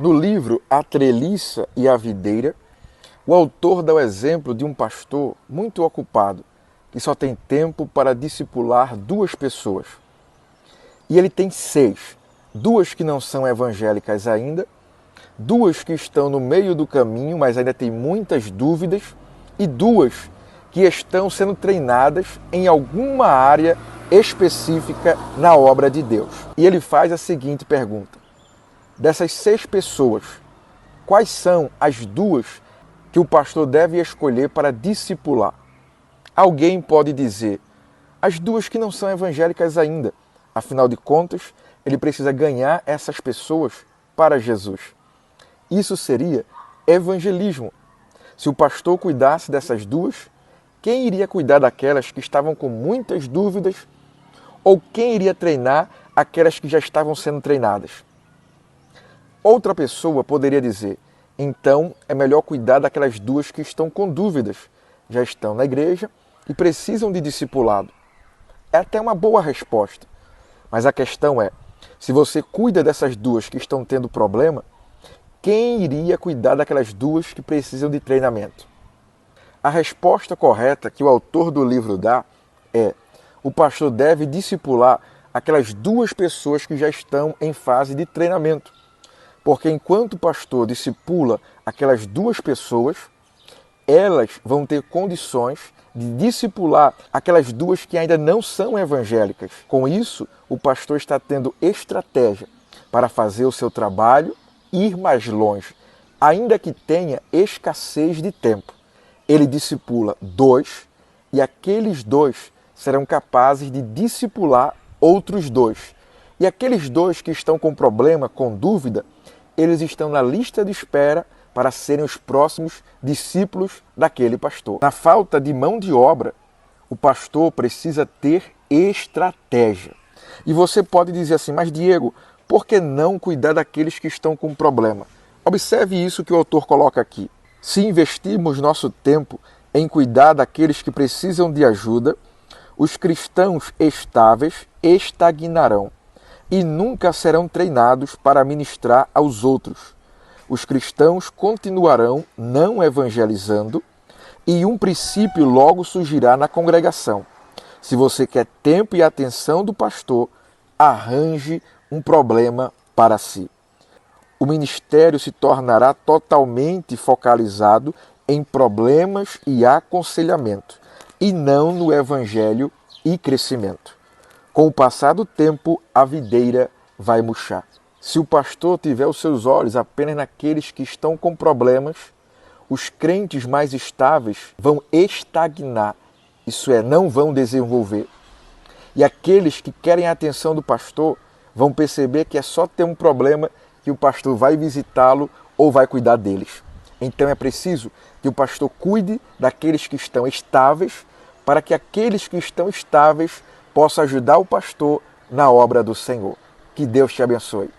No livro A Treliça e a Videira, o autor dá o exemplo de um pastor muito ocupado, que só tem tempo para discipular 2 pessoas. E ele tem 6, 2 que não são evangélicas ainda, 2 que estão no meio do caminho, mas ainda têm muitas dúvidas, e 2 que estão sendo treinadas em alguma área específica na obra de Deus. E ele faz a seguinte pergunta: dessas 6 pessoas, quais são as 2 que o pastor deve escolher para discipular? Alguém pode dizer, as 2 que não são evangélicas ainda. Afinal de contas, ele precisa ganhar essas pessoas para Jesus. Isso seria evangelismo. Se o pastor cuidasse dessas 2, quem iria cuidar daquelas que estavam com muitas dúvidas? Ou quem iria treinar aquelas que já estavam sendo treinadas? Outra pessoa poderia dizer, então é melhor cuidar daquelas 2 que estão com dúvidas, já estão na igreja e precisam de discipulado. É até uma boa resposta, mas a questão é, se você cuida dessas 2 que estão tendo problema, quem iria cuidar daquelas 2 que precisam de treinamento? A resposta correta que o autor do livro dá é, o pastor deve discipular aquelas 2 pessoas que já estão em fase de treinamento. Porque enquanto o pastor discipula aquelas 2 pessoas, elas vão ter condições de discipular aquelas 2 que ainda não são evangélicas. Com isso, o pastor está tendo estratégia para fazer o seu trabalho e ir mais longe, ainda que tenha escassez de tempo. Ele discipula 2 e aqueles 2 serão capazes de discipular outros 2. E aqueles 2 que estão com problema, com dúvida, eles estão na lista de espera para serem os próximos discípulos daquele pastor. Na falta de mão de obra, o pastor precisa ter estratégia. E você pode dizer assim, mas Diego, por que não cuidar daqueles que estão com problema? Observe isso que o autor coloca aqui. Se investirmos nosso tempo em cuidar daqueles que precisam de ajuda, os cristãos estáveis estagnarão e nunca serão treinados para ministrar aos outros. Os cristãos continuarão não evangelizando e um princípio logo surgirá na congregação. Se você quer tempo e atenção do pastor, arranje um problema para si. O ministério se tornará totalmente focalizado em problemas e aconselhamento, e não no evangelho e crescimento. Com o passar do tempo, a videira vai murchar. Se o pastor tiver os seus olhos apenas naqueles que estão com problemas, os crentes mais estáveis vão estagnar, isso é, não vão desenvolver. E aqueles que querem a atenção do pastor vão perceber que é só ter um problema que o pastor vai visitá-lo ou vai cuidar deles. Então é preciso que o pastor cuide daqueles que estão estáveis, para que aqueles que estão estáveis possam ajudar o pastor na obra do Senhor. Que Deus te abençoe.